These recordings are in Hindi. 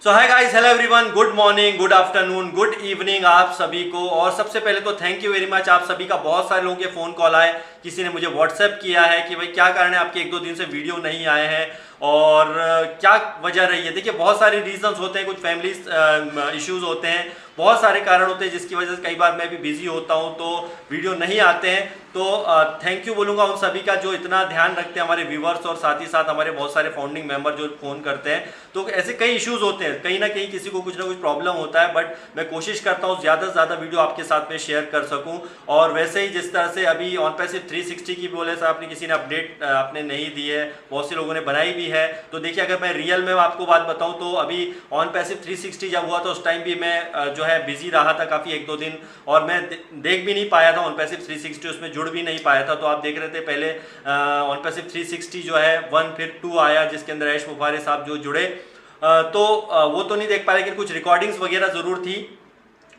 सो hi guys, hello everyone, good morning, good afternoon, good evening आप सभी को। और सबसे पहले तो थैंक यू वेरी मच आप सभी का। बहुत सारे लोगों के फ़ोन कॉल आए, किसी ने मुझे व्हाट्सएप किया है कि भाई क्या कारण है आपके 1-2 दिन से वीडियो नहीं आए हैं और क्या वजह रही है। देखिए, बहुत सारे रीजंस होते हैं, कुछ फैमिली इश्यूज होते हैं, बहुत सारे कारण होते हैं जिसकी वजह से कई बार मैं भी बिजी होता हूं तो वीडियो नहीं आते हैं। तो थैंक यू बोलूँगा उन सभी का जो इतना ध्यान रखते हैं, हमारे व्यूवर्स और साथ ही साथ हमारे बहुत सारे फाउंडिंग मेंबर जो फ़ोन करते हैं। तो ऐसे कई इश्यूज होते हैं, कहीं ना कहीं किसी को कुछ ना कुछ प्रॉब्लम होता है, बट मैं कोशिश करता हूँ ज़्यादा से ज़्यादा वीडियो आपके साथ में शेयर कर सकूँ। और वैसे ही जिस तरह से अभी ऑन पैसिव 360 की बोले से आपने किसी ने अपडेट आपने नहीं दी है, बहुत से लोगों ने बनाई भी है। तो देखिए, अगर मैं रियल में आपको बात बताऊँ तो अभी ऑन पैसिव 360 जब हुआ तो उस टाइम भी मैं जो है बिजी रहा था काफ़ी 1-2 दिन, और मैं देख भी नहीं पाया था ऑन पैसिव 360, उसमें जुड़ भी नहीं पाया था। तो आप देख रहे थे पहले ऑन पैसिव 360 जो है 1 फिर 2 आया, जिसके अंदर ऐश मुफारे साहब जो जुड़े। तो वो तो नहीं देख पाया, लेकिन कुछ रिकॉर्डिंग्स वगैरह ज़रूर थी,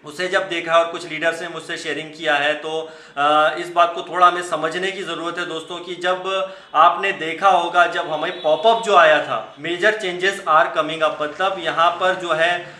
उसे जब देखा और कुछ लीडर्स ने मुझसे शेयरिंग किया है तो इस बात को थोड़ा हमें समझने की ज़रूरत है दोस्तों कि जब आपने देखा होगा जब हमें पॉपअप जो आया था major changes are coming up, मतलब यहाँ पर जो है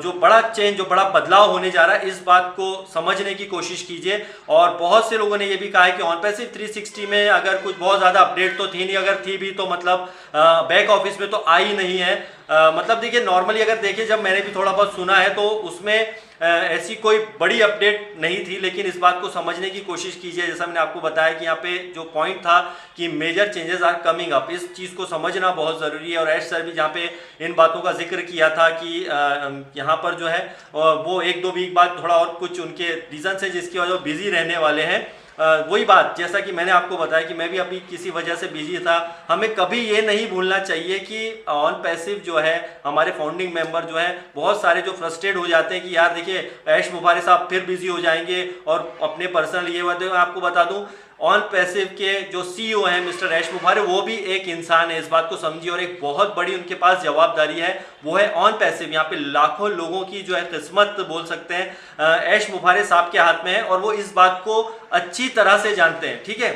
जो बड़ा चेंज, जो बड़ा बदलाव होने जा रहा है, इस बात को समझने की कोशिश कीजिए। और बहुत से लोगों ने ये भी कहा है कि ऑन पैसिव 360 में अगर कुछ बहुत ज़्यादा अपडेट तो थी नहीं, अगर थी भी तो मतलब बैक ऑफिस में तो आई नहीं है। मतलब देखिए, नॉर्मली अगर देखिए, जब मैंने भी थोड़ा बहुत सुना है तो उसमें ऐसी कोई बड़ी अपडेट नहीं थी, लेकिन इस बात को समझने की कोशिश कीजिए। जैसा मैंने आपको बताया कि यहाँ पे जो पॉइंट था कि major changes are coming up, इस चीज़ को समझना बहुत ज़रूरी है। और ऐश सर भी जहाँ पे इन बातों का जिक्र किया था कि यहाँ पर जो है वो 1-2 वीक बाद थोड़ा और कुछ उनके रीजन है जिसकी वजह बिजी रहने वाले हैं। वही बात जैसा कि मैंने आपको बताया कि मैं भी अभी किसी वजह से बिजी था। हमें कभी ये नहीं भूलना चाहिए कि ऑन पैसिव जो है हमारे फाउंडिंग मेंबर जो है बहुत सारे जो फ्रस्ट्रेट हो जाते हैं कि यार देखिए ऐश मुफारे साहब फिर बिजी हो जाएंगे, और अपने पर्सनल ये बात मैं आपको बता दूं, ऑन पैसिव के जो सीईओ हैं मिस्टर ऐश मुफारे, वो भी एक इंसान है, इस बात को समझिए। और एक बहुत बड़ी उनके पास जवाबदारी है, वो है ऑन पैसिव। यहाँ पे लाखों लोगों की जो है किस्मत बोल सकते हैं ऐश मुफारे साहब के हाथ में है, और वो इस बात को अच्छी तरह से जानते हैं। ठीक है,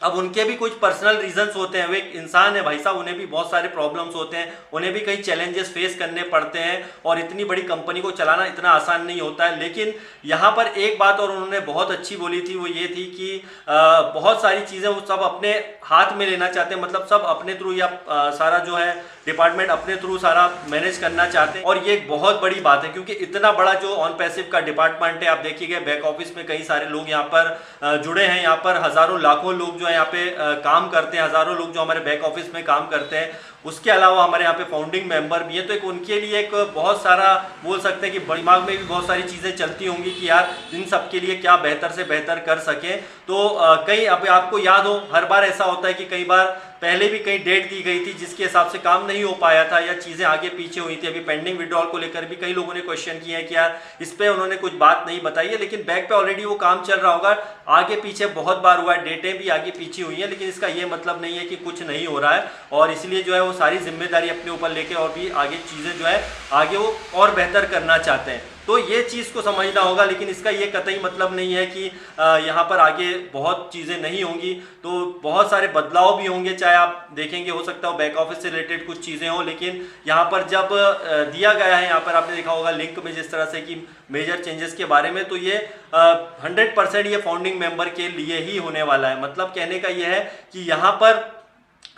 अब उनके भी कुछ पर्सनल रीजंस होते हैं, वो एक इंसान है भाई साहब, उन्हें भी बहुत सारे प्रॉब्लम्स होते हैं, उन्हें भी कई चैलेंजेस फेस करने पड़ते हैं, और इतनी बड़ी कंपनी को चलाना इतना आसान नहीं होता है। लेकिन यहाँ पर एक बात और उन्होंने बहुत अच्छी बोली थी, वो ये थी कि बहुत सारी चीज़ें वो सब अपने हाथ में लेना चाहते हैं, मतलब सब अपने थ्रू, या सारा जो है डिपार्टमेंट अपने थ्रू सारा मैनेज करना चाहते हैं। और ये एक बहुत बड़ी बात है, क्योंकि इतना बड़ा जो ऑन पैसिव का डिपार्टमेंट है, आप देखिएगा बैक ऑफिस में कई सारे लोग यहाँ पर जुड़े हैं, यहाँ पर हज़ारों लाखों लोग जो है यहाँ पे काम करते हैं, हज़ारों लोग जो हमारे बैक ऑफिस में काम करते हैं। उसके अलावा हमारे यहाँ पे फाउंडिंग मेंबर भी है, तो एक उनके लिए एक बहुत सारा बोल सकते हैं कि दिमाग में भी बहुत सारी चीज़ें चलती होंगी कि यार इन सब के लिए क्या बेहतर से बेहतर कर सकें। तो कई, अब आपको याद हो, हर बार ऐसा होता है कि कई बार पहले भी कई डेट दी गई थी जिसके हिसाब से काम नहीं हो पाया था, या चीज़ें आगे पीछे हुई थी। अभी पेंडिंग विड्रॉल को लेकर भी कई लोगों ने क्वेश्चन किए हैं कि यार इस पे उन्होंने कुछ बात नहीं बताई है, लेकिन बैक पे ऑलरेडी वो काम चल रहा होगा। आगे पीछे बहुत बार हुआ है, डेटें भी आगे पीछे हुई हैं, लेकिन इसका ये मतलब नहीं है कि कुछ नहीं हो रहा है। और इसलिए जो है वो सारी जिम्मेदारी अपने ऊपर लेके और भी आगे चीज़ें जो है आगे वो और बेहतर करना चाहते हैं। तो ये चीज़ को समझना होगा, लेकिन इसका ये कतई मतलब नहीं है कि यहाँ पर आगे बहुत चीज़ें नहीं होंगी। तो बहुत सारे बदलाव भी होंगे, चाहे आप देखेंगे हो सकता है बैक ऑफिस से रिलेटेड कुछ चीज़ें हों, लेकिन यहाँ पर जब दिया गया है, यहाँ पर आपने देखा होगा लिंक में जिस तरह से कि मेजर चेंजेस के बारे में, तो ये 100% ये फाउंडिंग मेंबर के लिए ही होने वाला है। मतलब कहने का ये है कि यहाँ पर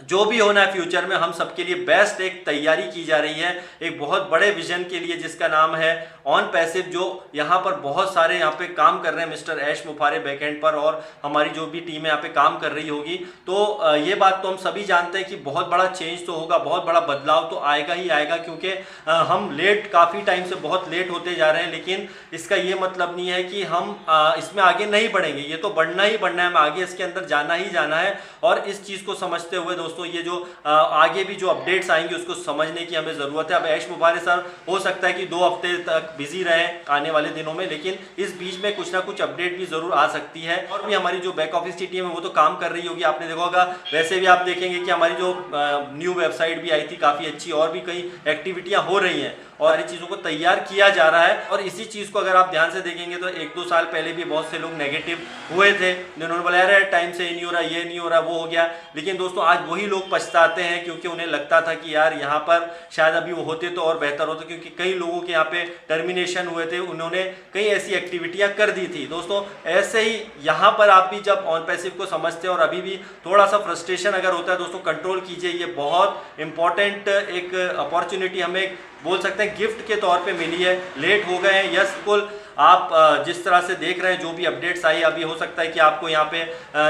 जो भी होना है फ्यूचर में, हम सबके लिए बेस्ट एक तैयारी की जा रही है, एक बहुत बड़े विजन के लिए जिसका नाम है ऑन पैसिव, जो यहाँ पर बहुत सारे यहाँ पे काम कर रहे हैं मिस्टर ऐश मुफारे बैकएंड पर, और हमारी जो भी टीम है यहाँ पे काम कर रही होगी। तो ये बात तो हम सभी जानते हैं कि बहुत बड़ा चेंज तो होगा, बहुत बड़ा बदलाव तो आएगा ही आएगा, क्योंकि हम लेट, काफ़ी टाइम से बहुत लेट होते जा रहे हैं। लेकिन इसका ये मतलब नहीं है कि हम इसमें आगे नहीं बढ़ेंगे, ये तो बढ़ना ही बढ़ना है, हमें आगे इसके अंदर जाना ही जाना है। और इस चीज़ को समझते हुए दोस्तों, ये जो आगे भी जो अपडेट्स आएंगे उसको समझने की हमें ज़रूरत है। अब ऐश मुफारे सर हो सकता है कि 2 हफ्ते तक बिजी रहे आने वाले दिनों में, लेकिन इस बीच में कुछ ना कुछ अपडेट भी ज़रूर आ सकती है। और भी हमारी जो बैक ऑफिस की टीम है वो तो काम कर रही होगी, आपने देखा होगा। वैसे भी आप देखेंगे कि हमारी जो न्यू वेबसाइट भी आई थी काफ़ी अच्छी, और भी कई एक्टिविटियाँ हो रही हैं, और सारी चीज़ों को तैयार किया जा रहा है। और इसी चीज़ को अगर आप ध्यान से देखेंगे तो 1-2 साल पहले भी बहुत से लोग नेगेटिव हुए थे, जिन्होंने बोला यार टाइम से नहीं हो रहा, ये नहीं हो रहा, वो हो गया। लेकिन दोस्तों आज वही लोग पछताते हैं, क्योंकि उन्हें लगता था कि यार यहाँ पर शायद अभी वो होते तो और बेहतर होता, क्योंकि कई लोगों के यहाँ पे टर्मिनेशन हुए थे, उन्होंने कई ऐसी एक्टिविटियाँ कर दी थी। दोस्तों ऐसे ही यहाँ पर आप भी जब ऑन पैसिव को समझते हैं और अभी भी थोड़ा सा फ्रस्ट्रेशन अगर होता है दोस्तों, कंट्रोल कीजिए। ये बहुत इंपॉर्टेंट एक अपॉर्चुनिटी हमें बोल सकते हैं गिफ्ट के तौर पे मिली है। लेट हो गए हैं, यस बिल्कुल। आप जिस तरह से देख रहे हैं, जो भी अपडेट्स आई, अभी हो सकता है कि आपको यहाँ पे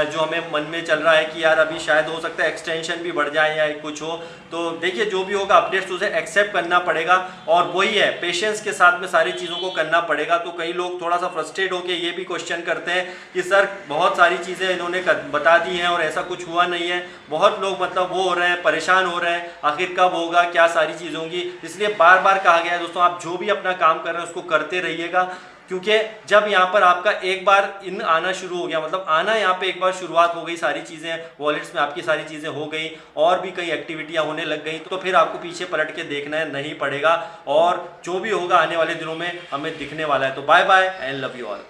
जो हमें मन में चल रहा है कि यार अभी शायद हो सकता है एक्सटेंशन भी बढ़ जाए या कुछ हो, तो देखिए जो भी होगा अपडेट्स उसे एक्सेप्ट करना पड़ेगा। और वही है, पेशेंस के साथ में सारी चीज़ों को करना पड़ेगा। तो कई लोग थोड़ा सा फ्रस्ट्रेट होकर ये भी क्वेश्चन करते हैं कि सर बहुत सारी चीज़ें इन्होंने बता दी हैं और ऐसा कुछ हुआ नहीं है। बहुत लोग मतलब वो हो रहे हैं, परेशान हो रहे हैं, आखिर कब होगा, क्या सारी चीज़ होंगी। इसलिए बार बार कहा गया है दोस्तों, आप जो भी अपना काम कर रहे हैं उसको करते रहिएगा, क्योंकि जब यहाँ पर आपका एक बार इन आना शुरू हो गया, मतलब आना यहाँ पे एक बार शुरुआत हो गई, सारी चीज़ें वॉलेट्स में आपकी सारी चीज़ें हो गई और भी कई एक्टिविटियाँ होने लग गई, तो फिर आपको पीछे पलट के देखना नहीं पड़ेगा। और जो भी होगा आने वाले दिनों में हमें दिखने वाला है। तो bye bye and love you all.